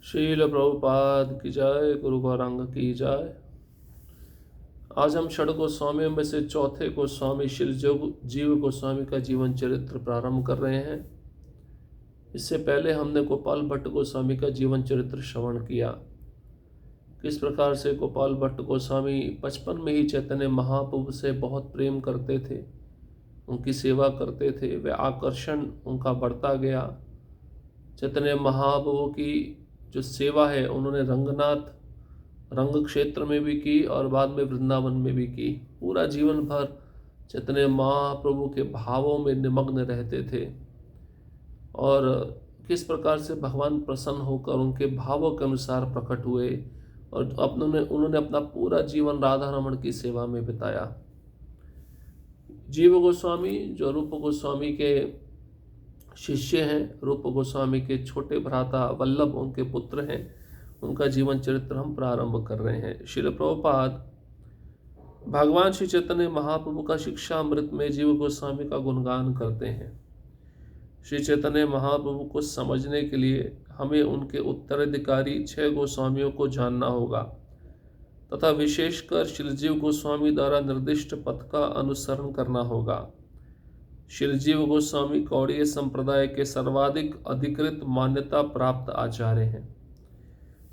शील प्रभुपाद की जय, गुरु गौरांग की जय। आज हम षड गोस्वामियों में से चौथे गोस्वामी श्री जीव गोस्वामी का जीवन चरित्र प्रारंभ कर रहे हैं। इससे पहले हमने गोपाल भट्ट गोस्वामी का जीवन चरित्र श्रवण किया। किस प्रकार से गोपाल भट्ट गोस्वामी बचपन में ही चैतन्य महाप्रभु से बहुत प्रेम करते थे, उनकी सेवा करते थे। वह आकर्षण उनका बढ़ता गया। चैतन्य महाप्रभु की जो सेवा है उन्होंने रंग क्षेत्र में भी की और बाद में वृंदावन में भी की। पूरा जीवन भर चैतन्य महाप्रभु के भावों में निमग्न रहते थे और किस प्रकार से भगवान प्रसन्न होकर उनके भावों के अनुसार प्रकट हुए और उन्होंने अपना पूरा जीवन राधा रमण की सेवा में बिताया। जीव गोस्वामी जो रूप गोस्वामी के शिष्य हैं, रूप गोस्वामी के छोटे भ्राता वल्लभ उनके पुत्र हैं, उनका जीवन चरित्र हम प्रारंभ कर रहे हैं। श्रील प्रभुपाद भगवान श्री चैतन्य महाप्रभु का शिक्षा अमृत में जीव गोस्वामी का गुणगान करते हैं। श्री चैतन्य महाप्रभु को समझने के लिए हमें उनके उत्तराधिकारी 6 गोस्वामियों को जानना होगा तथा विशेषकर श्रीजीव गोस्वामी द्वारा निर्दिष्ट पथ का अनुसरण करना होगा। श्रीजीव गोस्वामी कौड़ीय संप्रदाय के सर्वाधिक अधिकृत मान्यता प्राप्त आचार्य हैं।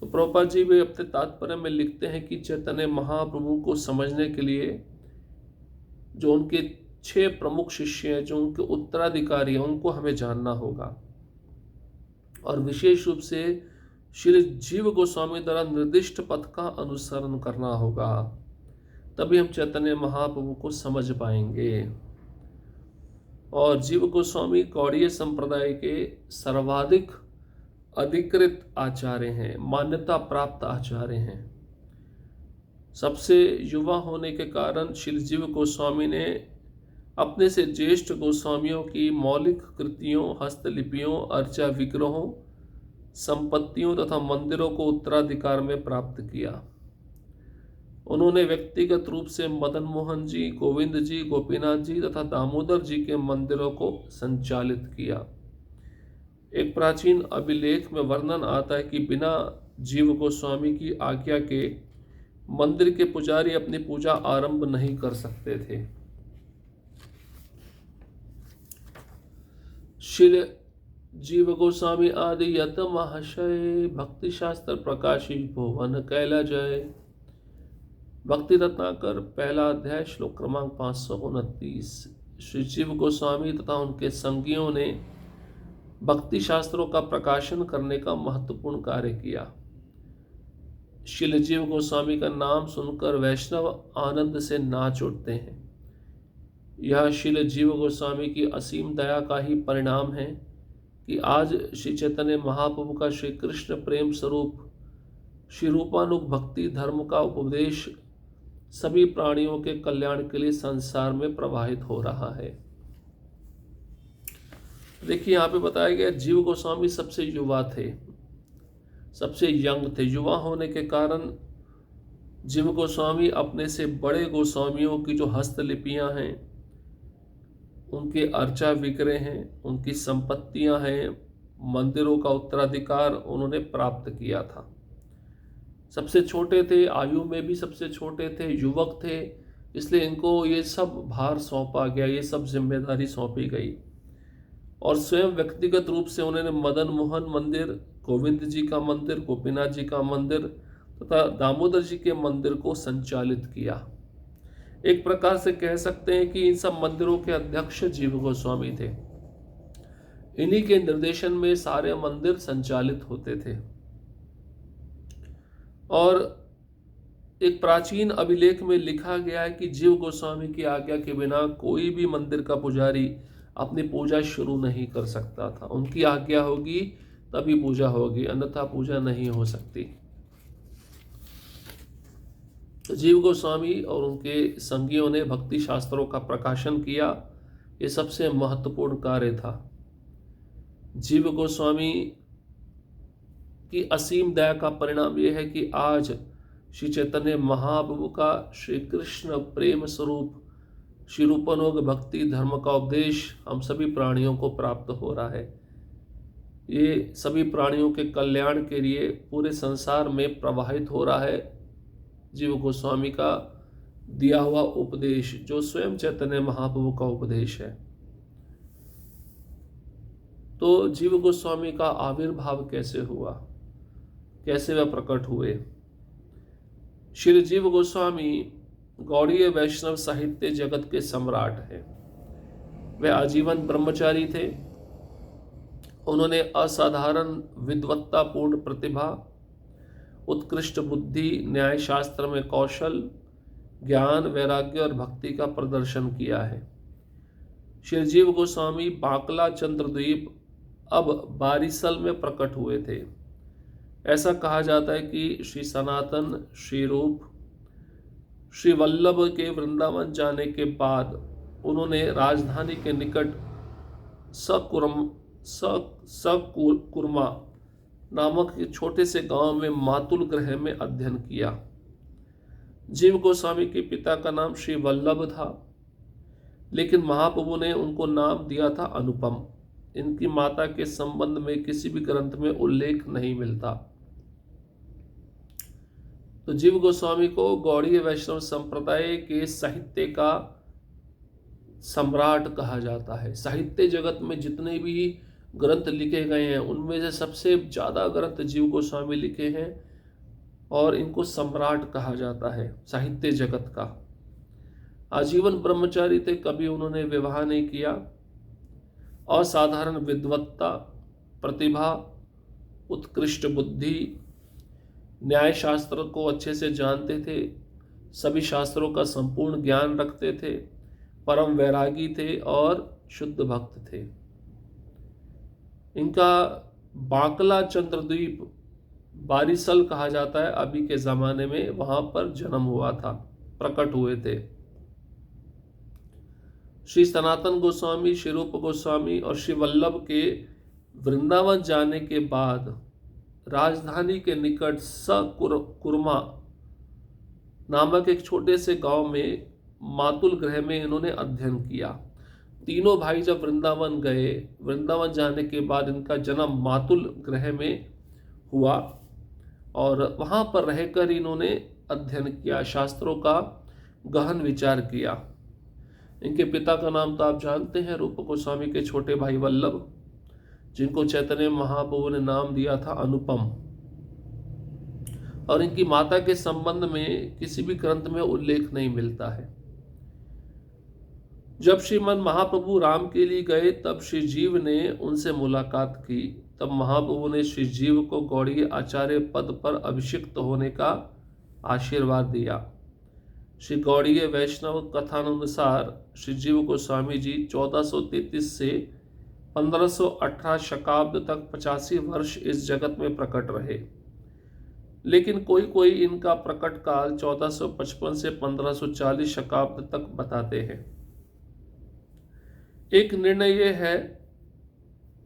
तो प्रभुपाद जी वे अपने तात्पर्य में लिखते हैं कि चैतन्य महाप्रभु को समझने के लिए जो उनके 6 प्रमुख शिष्य हैं, जो उनके उत्तराधिकारी हैं, उनको हमें जानना होगा और विशेष रूप से श्री जीव गोस्वामी द्वारा निर्दिष्ट पथ का अनुसरण करना होगा। तभी हम चैतन्य महाप्रभु को समझ पाएंगे। और जीव गोस्वामी कौड़ीय संप्रदाय के सर्वाधिक अधिकृत आचार्य हैं, मान्यता प्राप्त आचार्य हैं। सबसे युवा होने के कारण श्री जीव गोस्वामी ने अपने से ज्येष्ठ गोस्वामियों की मौलिक कृतियों, हस्तलिपियों, अर्चा विग्रहों, संपत्तियों तथा मंदिरों को उत्तराधिकार में प्राप्त किया। उन्होंने व्यक्तिगत रूप से मदन मोहन जी, गोविंद जी, गोपीनाथ जी तथा दामोदर जी के मंदिरों को संचालित किया। एक प्राचीन अभिलेख में वर्णन आता है कि बिना जीव गोस्वामी की आज्ञा के मंदिर के पुजारी अपनी पूजा आरंभ नहीं कर सकते थे। श्री जीव गोस्वामी आदि यत महाशय भक्ति शास्त्र प्रकाशी भुवन कैला जय। भक्ति रत्नाकर पहला अध्याय श्लोक क्रमांक 529। श्री जीव गोस्वामी तथा उनके संगियों ने भक्ति शास्त्रों का प्रकाशन करने का महत्वपूर्ण कार्य किया। श्री जीव गोस्वामी का नाम सुनकर वैष्णव आनंद से नाच उठते हैं। यह श्री जीव गोस्वामी की असीम दया का ही परिणाम है कि आज श्री चैतन्य महाप्रभु का श्री कृष्ण प्रेम स्वरूप श्री रूपानुग भक्ति धर्म का उपदेश सभी प्राणियों के कल्याण के लिए संसार में प्रवाहित हो रहा है। देखिए यहाँ पे बताया गया जीव गोस्वामी सबसे युवा थे, सबसे यंग थे। युवा होने के कारण जीव गोस्वामी अपने से बड़े गोस्वामियों की जो हस्तलिपियां हैं, उनके अर्चा विग्रह हैं, उनकी संपत्तियां हैं, मंदिरों का उत्तराधिकार उन्होंने प्राप्त किया था। सबसे छोटे थे, आयु में भी सबसे छोटे थे, युवक थे, इसलिए इनको ये सब भार सौंपा गया, ये सब जिम्मेदारी सौंपी गई। और स्वयं व्यक्तिगत रूप से उन्होंने मदन मोहन मंदिर, गोविंद जी का मंदिर, गोपीनाथ जी का मंदिर तथा दामोदर जी के मंदिर को संचालित किया। एक प्रकार से कह सकते हैं कि इन सब मंदिरों के अध्यक्ष जीव गोस्वामी थे। इन्हीं के निर्देशन में सारे मंदिर संचालित होते थे। और एक प्राचीन अभिलेख में लिखा गया है कि जीव गोस्वामी की आज्ञा के बिना कोई भी मंदिर का पुजारी अपनी पूजा शुरू नहीं कर सकता था। उनकी आज्ञा होगी तभी पूजा होगी, अन्यथा पूजा नहीं हो सकती। जीव गोस्वामी और उनके संगियों ने भक्ति शास्त्रों का प्रकाशन किया। ये सबसे महत्वपूर्ण कार्य था। जीव गोस्वामी की असीम दया का परिणाम यह है कि आज श्री चैतन्य महाप्रभु का श्री कृष्ण प्रेम स्वरूप श्री रूपानुग भक्ति धर्म का उपदेश हम सभी प्राणियों को प्राप्त हो रहा है। ये सभी प्राणियों के कल्याण के लिए पूरे संसार में प्रवाहित हो रहा है। जीव गोस्वामी का दिया हुआ उपदेश जो स्वयं चैतन्य महाप्रभु का उपदेश है। तो जीव गोस्वामी का आविर्भाव कैसे हुआ, कैसे वह प्रकट हुए? श्री जीव गोस्वामी गौड़ीय वैष्णव साहित्य जगत के सम्राट हैं। वे आजीवन ब्रह्मचारी थे। उन्होंने असाधारण विद्वत्तापूर्ण प्रतिभा, उत्कृष्ट बुद्धि, न्याय शास्त्र में कौशल, ज्ञान, वैराग्य और भक्ति का प्रदर्शन किया है। श्री जीव गोस्वामी बाकला चंद्रद्वीप अब बारिसल में प्रकट हुए थे। ऐसा कहा जाता है कि श्री सनातन, श्री रूप, श्री वल्लभ के वृंदावन जाने के बाद उन्होंने राजधानी के निकट सकुरमा नामक छोटे से गांव में मातुल ग्रह में अध्ययन किया। जीव गोस्वामी के पिता का नाम श्री वल्लभ था, लेकिन महाप्रभु ने उनको नाम दिया था अनुपम। इनकी माता के संबंध में किसी भी ग्रंथ में उल्लेख नहीं मिलता। तो जीव गोस्वामी को गौड़ीय वैष्णव संप्रदाय के साहित्य का सम्राट कहा जाता है। साहित्य जगत में जितने भी ग्रंथ लिखे गए हैं उनमें से सबसे ज़्यादा ग्रंथ जीव गोस्वामी लिखे हैं और इनको सम्राट कहा जाता है साहित्य जगत का। आजीवन ब्रह्मचारी थे, कभी उन्होंने विवाह नहीं किया। असाधारण विद्वत्ता, प्रतिभा, उत्कृष्ट बुद्धि, न्याय शास्त्र को अच्छे से जानते थे, सभी शास्त्रों का संपूर्ण ज्ञान रखते थे, परम वैरागी थे और शुद्ध भक्त थे। इनका बाकला चंद्रद्वीप बारिसल कहा जाता है अभी के ज़माने में, वहाँ पर जन्म हुआ था, प्रकट हुए थे। श्री सनातन गोस्वामी, श्री रूप गोस्वामी और श्री वल्लभ के वृंदावन जाने के बाद राजधानी के निकट सकुरमा नामक एक छोटे से गांव में मातुल ग्रह में इन्होंने अध्ययन किया। तीनों भाई जब वृंदावन गए, वृंदावन जाने के बाद इनका जन्म मातुल ग्रह में हुआ और वहाँ पर रहकर इन्होंने अध्ययन किया, शास्त्रों का गहन विचार किया। इनके पिता का नाम तो आप जानते हैं, रूप गोस्वामी के छोटे भाई वल्लभ, जिनको चैतन्य महाप्रभु ने नाम दिया था अनुपम। और इनकी माता के संबंध में किसी भी ग्रंथ में उल्लेख नहीं मिलता है। जब श्रीमन महाप्रभु राम के लिए गए तब श्री जीव ने उनसे मुलाकात की। तब महाप्रभु ने श्री जीव को गौड़ीय आचार्य पद पर अभिषिक्त होने का आशीर्वाद दिया। श्री गौड़ीय वैष्णव कथानुसार श्री जीव गोस्वामी जी 1433 से 1518 शकाब्द तक 85 वर्ष इस जगत में प्रकट रहे। लेकिन कोई कोई इनका प्रकट काल 1455 से 1540 शकाब्द तक बताते हैं। एक निर्णय यह है,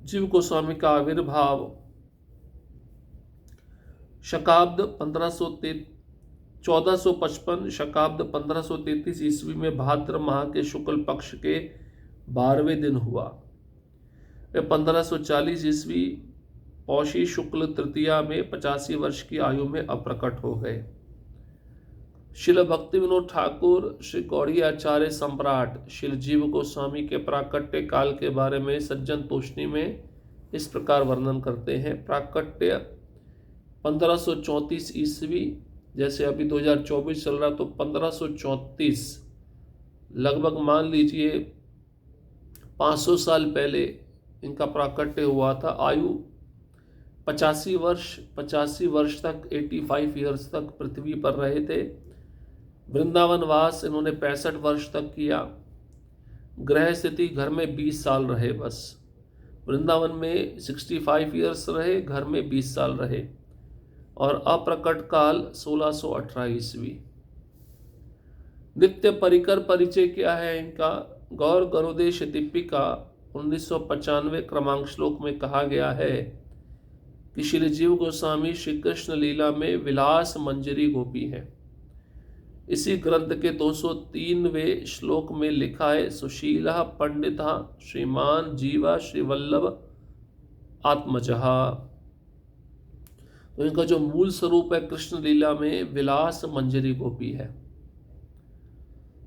जीव गोस्वामी का आविर्भाव शकाब्द 1455 शकाब्द 1533 ईस्वी में भाद्र माह के शुक्ल पक्ष के 12वें दिन हुआ। वे 1540 ईस्वी पौषी शुक्ल तृतीया में 85 वर्ष की आयु में अप्रकट हो गए। श्रील भक्ति विनोद ठाकुर श्री गौड़ीय आचार्य सम्राट श्री जीव गोस्वामी के प्राकट्य काल के बारे में सज्जन तोषणी में इस प्रकार वर्णन करते हैं। प्राकट्य 1534 ईस्वी, जैसे अभी 2024 चल रहा तो 1534 लगभग मान लीजिए 500 साल पहले इनका प्राकट्य हुआ था। आयु 85 वर्ष तक 85 ईयर्स तक पृथ्वी पर रहे थे। वृंदावन वास इन्होंने 65 वर्ष तक किया। ग्रह स्थिति घर में 20 साल रहे बस। वृंदावन में 65 ईयर्स रहे, घर में 20 साल रहे। और अप्रकट काल 1618 ईस्वी। नित्य परिकर परिचय क्या है इनका? गौर गरुदेश दीपिका 1995 क्रमांक श्लोक में कहा गया है कि श्री जीव गोस्वामी श्री कृष्ण लीला में विलास मंजरी गोपी है। इसी ग्रंथ के 203वें श्लोक में लिखा है, सुशीला पंडिता श्रीमान जीवा श्री वल्लभ आत्मजः। तो इनका जो मूल स्वरूप है कृष्ण लीला में विलास मंजरी गोपी है।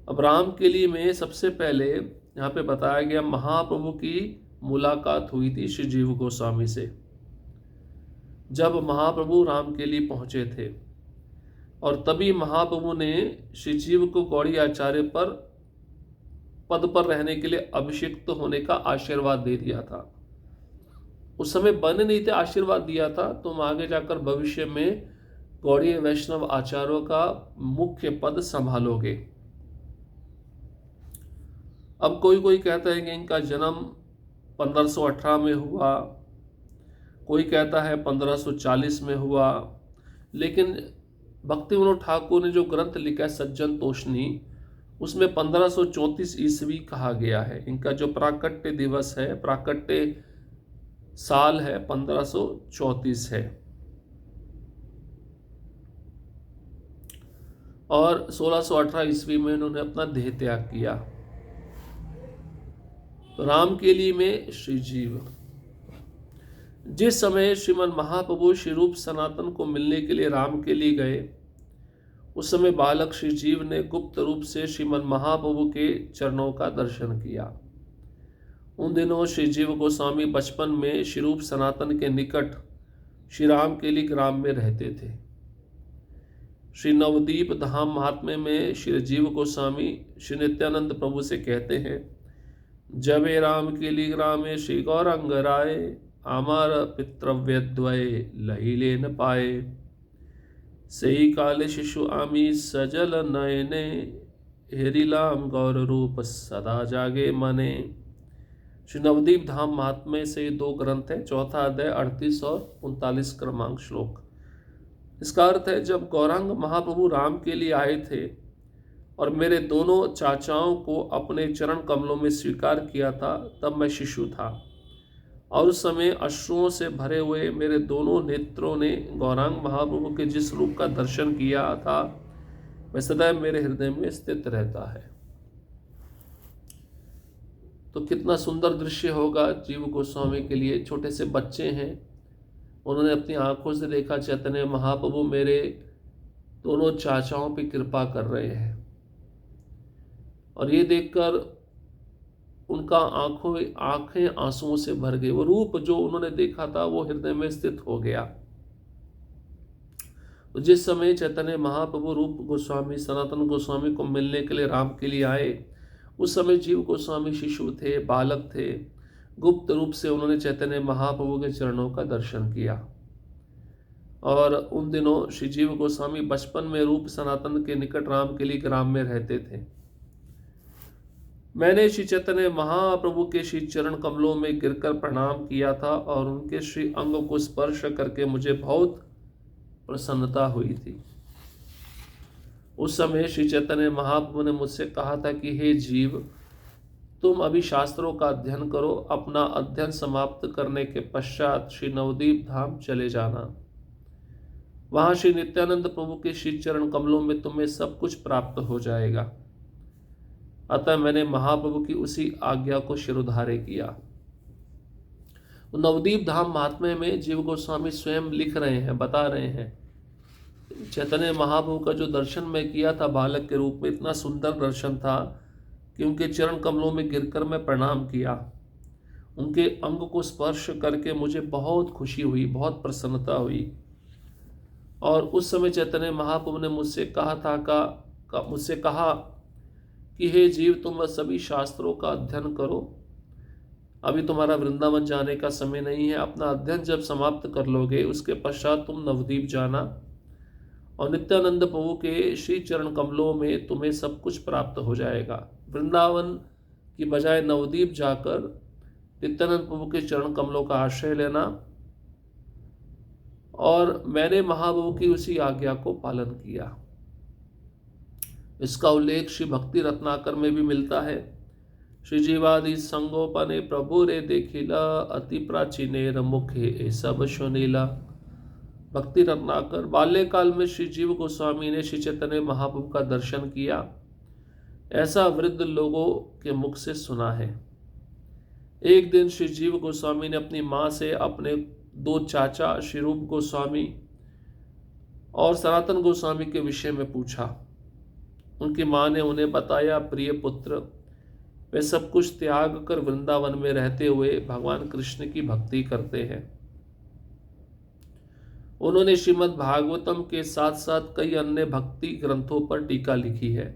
अब रामकेली में सबसे पहले यहाँ पे बताया गया महाप्रभु की मुलाकात हुई थी श्री जीव गोस्वामी से, जब महाप्रभु रामकेली पहुंचे थे, और तभी महाप्रभु ने श्री जीव को गौड़ी आचार्य पर पद पर रहने के लिए अभिषिक्त होने का आशीर्वाद दे दिया था। उस समय बने नहीं थे, आशीर्वाद दिया था, तुम आगे जाकर भविष्य में गौड़ीय वैष्णव आचार्यों का मुख्य पद संभालोगे। अब कोई कोई कहता है कि इनका जन्म 1518 में हुआ, कोई कहता है 1540 में हुआ, लेकिन भक्ति विनोद ठाकुर ने जो ग्रंथ लिखा है सज्जन तोषणी, उसमें 1534 ईस्वी कहा गया है। इनका जो प्राकट्य दिवस है, प्राकट्य साल है 1534 है, और 1618 ईस्वी में इन्होंने अपना देह त्याग किया। तो रामकेली में श्री जीव, जिस समय श्रीमन महाप्रभु श्री रूप सनातन को मिलने के लिए रामकेली गए, उस समय बालक श्री जीव ने गुप्त रूप से श्रीमन महाप्रभु के चरणों का दर्शन किया। उन दिनों श्री जीव गोस्वामी बचपन में श्री रूप सनातन के निकट श्री रामकेली ग्राम में रहते थे। श्री नवदीप धाम महात्म्य में श्री जीव गोस्वामी श्री नित्यानंद प्रभु से कहते हैं, जबे रामकेली ग्रामे श्री गौरंग राय, आमार पितृव्य द्वय लहिले न पाए, सही काले शिशु आमी सजल नयने, हेरिलाम गौर रूप सदा जागे मने। श्री नवदीप धाम महात्म्य से ये दो ग्रंथ हैं, चौथा अध्याय 38 और 39 क्रमांक श्लोक। इसका अर्थ है, जब गौरांग महाप्रभु राम के लिए आए थे और मेरे दोनों चाचाओं को अपने चरण कमलों में स्वीकार किया था, तब मैं शिशु था, और उस समय अश्रुओं से भरे हुए मेरे दोनों नेत्रों ने गौरांग महाप्रभु के जिस रूप का दर्शन किया था, वह सदैव मेरे हृदय में स्थित रहता है। तो कितना सुंदर दृश्य होगा जीव गोस्वामी के लिए। छोटे से बच्चे हैं, उन्होंने अपनी आंखों से देखा चैतन्य महाप्रभु मेरे दोनों चाचाओं पे कृपा कर रहे हैं, और ये देखकर उनका आंखें आंसुओं से भर गई। वो रूप जो उन्होंने देखा था वो हृदय में स्थित हो गया। तो जिस समय चैतन्य महाप्रभु रूप गोस्वामी सनातन गोस्वामी को मिलने के लिए राम के लिए आए, उस समय जीव गोस्वामी शिशु थे, बालक थे। गुप्त रूप से उन्होंने चैतन्य महाप्रभु के चरणों का दर्शन किया, और उन दिनों श्री जीव गोस्वामी बचपन में रूप सनातन के निकट रामकेली ग्राम में रहते थे। मैंने श्री चैतन्य महाप्रभु के श्री चरण कमलों में गिरकर प्रणाम किया था, और उनके श्री अंग को स्पर्श करके मुझे बहुत प्रसन्नता हुई थी। उस समय श्री चैतन्य महाप्रभु ने मुझसे कहा था कि हे जीव, तुम अभी शास्त्रों का अध्ययन करो, अपना अध्ययन समाप्त करने के पश्चात श्री नवदीप धाम चले जाना। वहां श्री नित्यानंद प्रभु के श्री चरण कमलों में तुम्हें सब कुछ प्राप्त हो जाएगा। अतः मैंने महाप्रभु की उसी आज्ञा को शिरोधार्य किया। नवदीप धाम महात्म्य में जीव गोस्वामी स्वयं लिख रहे हैं, बता रहे हैं, चैतन्य महाप्रभु का जो दर्शन मैं किया था बालक के रूप में, इतना सुंदर दर्शन था कि उनके चरण कमलों में गिरकर मैं प्रणाम किया। उनके अंग को स्पर्श करके मुझे बहुत खुशी हुई, बहुत प्रसन्नता हुई। और उस समय चैतन्य महाप्रभु ने मुझसे कहा कि हे जीव, तुम सभी शास्त्रों का अध्ययन करो, अभी तुम्हारा वृंदावन जाने का समय नहीं है। अपना अध्ययन जब समाप्त कर लोगे, उसके पश्चात तुम नवदीप जाना, और नित्यानंद प्रभु के श्री चरण कमलों में तुम्हें सब कुछ प्राप्त हो जाएगा। वृंदावन की बजाय नवदीप जाकर नित्यानंद प्रभु के चरण कमलों का आश्रय लेना। और मैंने महाप्रभु की उसी आज्ञा को पालन किया। इसका उल्लेख श्री भक्ति रत्नाकर में भी मिलता है। श्री जीवादि संगोपने प्रभु रे देखिला, अति प्राचीनेर मुखे ए सब सुनीला। भक्ति रत्नाकर, बाल्यकाल में श्री जीव गोस्वामी ने श्री चैतन्य महाप्रभु का दर्शन किया, ऐसा वृद्ध लोगों के मुख से सुना है। एक दिन श्री जीव गोस्वामी ने अपनी माँ से अपने दो चाचा श्री रूप गोस्वामी और सनातन गोस्वामी के विषय में पूछा। उनकी माँ ने उन्हें बताया, प्रिय पुत्र, वे सब कुछ त्याग कर वृंदावन में रहते हुए भगवान कृष्ण की भक्ति करते हैं। उन्होंने श्रीमद् भागवतम के साथ साथ कई अन्य भक्ति ग्रंथों पर टीका लिखी है।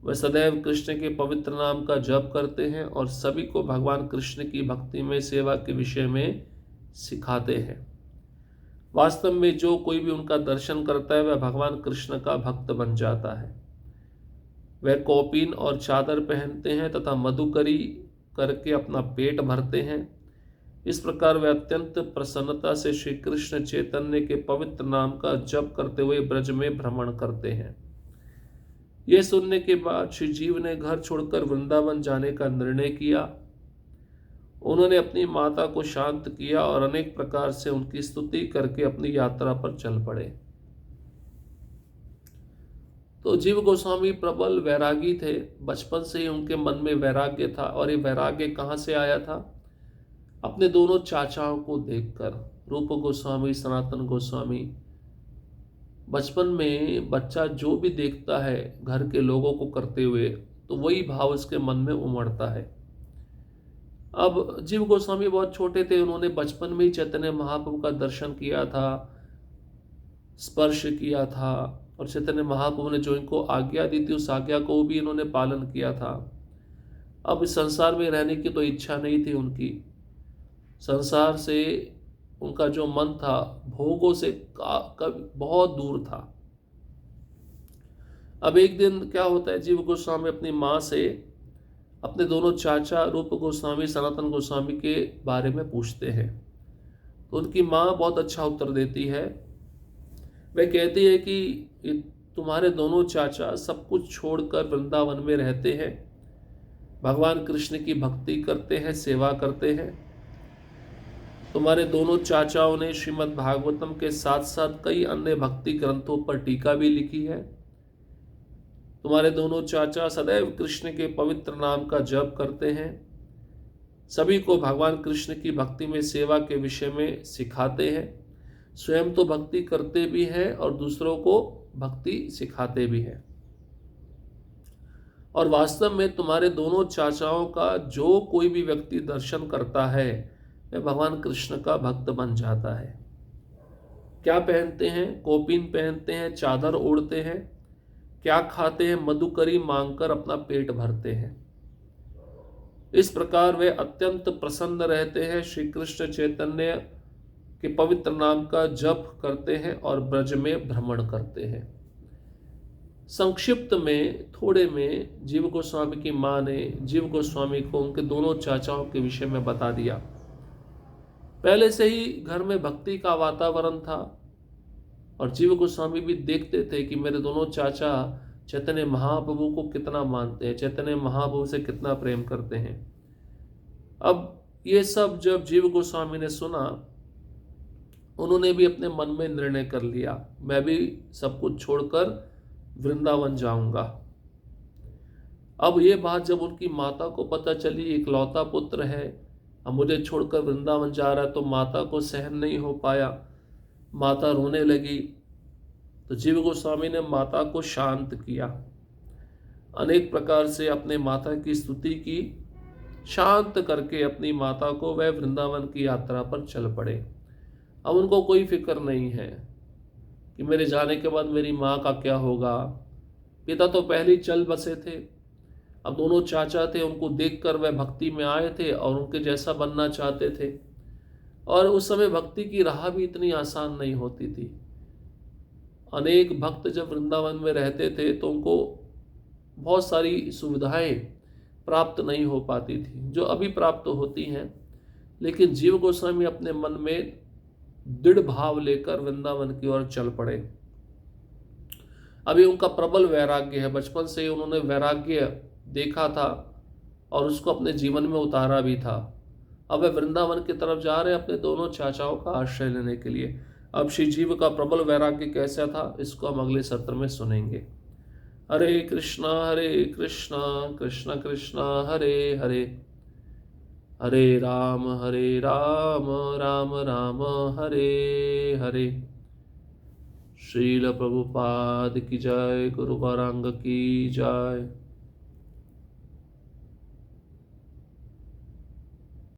वे सदैव कृष्ण के पवित्र नाम का जप करते हैं और सभी को भगवान कृष्ण की भक्ति में सेवा के विषय में सिखाते हैं। वास्तव में जो कोई भी उनका दर्शन करता है वह भगवान कृष्ण का भक्त बन जाता है। वह कौपीन और चादर पहनते हैं तथा मधुकरी करके अपना पेट भरते हैं। इस प्रकार वे अत्यंत प्रसन्नता से श्री कृष्ण चैतन्य के पवित्र नाम का जप करते हुए ब्रज में भ्रमण करते हैं। यह सुनने के बाद श्री जीव ने घर छोड़कर वृंदावन जाने का निर्णय किया। उन्होंने अपनी माता को शांत किया और अनेक प्रकार से उनकी स्तुति करके अपनी यात्रा पर चल पड़े। तो जीव गोस्वामी प्रबल वैरागी थे। बचपन से ही उनके मन में वैराग्य था। और ये वैराग्य कहाँ से आया था? अपने दोनों चाचाओं को देखकर, रूप गोस्वामी, सनातन गोस्वामी। बचपन में बच्चा जो भी देखता है घर के लोगों को करते हुए, तो वही भाव उसके मन में उमड़ता है। अब जीव गोस्वामी बहुत छोटे थे। उन्होंने बचपन में ही चैतन्य महाप्रभु का दर्शन किया था, स्पर्श किया था, और चैतन्य महाप्रभु ने जो इनको आज्ञा दी थी उस आज्ञा को भी इन्होंने पालन किया था। अब इस संसार में रहने की तो इच्छा नहीं थी उनकी। संसार से उनका जो मन था भोगों से बहुत दूर था। अब एक दिन क्या होता है, जीव गोस्वामी अपनी माँ से अपने दोनों चाचा रूप गोस्वामी, सनातन गोस्वामी के बारे में पूछते हैं। तो उनकी माँ बहुत अच्छा उत्तर देती है। वह कहती है कि तुम्हारे दोनों चाचा सब कुछ छोड़कर वृंदावन में रहते हैं, भगवान कृष्ण की भक्ति करते हैं, सेवा करते हैं। तुम्हारे दोनों चाचाओं ने श्रीमद् भागवतम के साथ साथ कई अन्य भक्ति ग्रंथों पर टीका भी लिखी है। तुम्हारे दोनों चाचा सदैव कृष्ण के पवित्र नाम का जप करते हैं, सभी को भगवान कृष्ण की भक्ति में सेवा के विषय में सिखाते हैं, स्वयं तो भक्ति करते भी हैं और दूसरों को भक्ति सिखाते भी हैं। और वास्तव में तुम्हारे दोनों चाचाओं का जो कोई भी व्यक्ति दर्शन करता है वह भगवान कृष्ण का भक्त बन जाता है। क्या पहनते हैं? कौपीन पहनते हैं, चादर ओढ़ते हैं। क्या खाते हैं? मधुकरी मांगकर अपना पेट भरते हैं। इस प्रकार वे अत्यंत प्रसन्न रहते हैं, श्री कृष्ण चैतन्य के पवित्र नाम का जप करते हैं और ब्रज में भ्रमण करते हैं। संक्षिप्त में, थोड़े में, जीव गोस्वामी की माँ ने जीव गोस्वामी को उनके दोनों चाचाओं के विषय में बता दिया। पहले से ही घर में भक्ति का वातावरण था और जीव गोस्वामी भी देखते थे कि मेरे दोनों चाचा चैतन्य महाप्रभु को कितना मानते हैं, चैतन्य महाप्रभु से कितना प्रेम करते हैं। अब ये सब जब जीव गोस्वामी ने सुना, उन्होंने भी अपने मन में निर्णय कर लिया, मैं भी सब कुछ छोड़कर वृंदावन जाऊंगा। अब ये बात जब उनकी माता को पता चली, इकलौता पुत्र है, अब मुझे छोड़कर वृंदावन जा रहा है, तो माता को सहन नहीं हो पाया। माता रोने लगी। तो जीव गोस्वामी ने माता को शांत किया, अनेक प्रकार से अपने माता की स्तुति की, शांत करके अपनी माता को वह वृंदावन की यात्रा पर चल पड़े। अब उनको कोई फिक्र नहीं है कि मेरे जाने के बाद मेरी माँ का क्या होगा। पिता तो पहले ही चल बसे थे। अब दोनों चाचा थे, उनको देखकर वह भक्ति में आए थे और उनके जैसा बनना चाहते थे। और उस समय भक्ति की राह भी इतनी आसान नहीं होती थी। अनेक भक्त जब वृंदावन में रहते थे तो उनको बहुत सारी सुविधाएं प्राप्त नहीं हो पाती थी, जो अभी प्राप्त होती हैं। लेकिन जीव गोस्वामी अपने मन में दृढ़ भाव लेकर वृंदावन की ओर चल पड़े। अभी उनका प्रबल वैराग्य है। बचपन से ही उन्होंने वैराग्य देखा था और उसको अपने जीवन में उतारा भी था। अब वे वृंदावन की तरफ जा रहे हैं अपने दोनों चाचाओं का आश्रय लेने के लिए। अब श्री जीव का प्रबल वैराग्य कैसा था, इसको हम अगले सत्र में सुनेंगे। हरे कृष्णा कृष्ण कृष्ण हरे हरे, हरे राम राम राम हरे हरे। श्रील प्रभुपाद की जय, गुरु गौरांग की जय।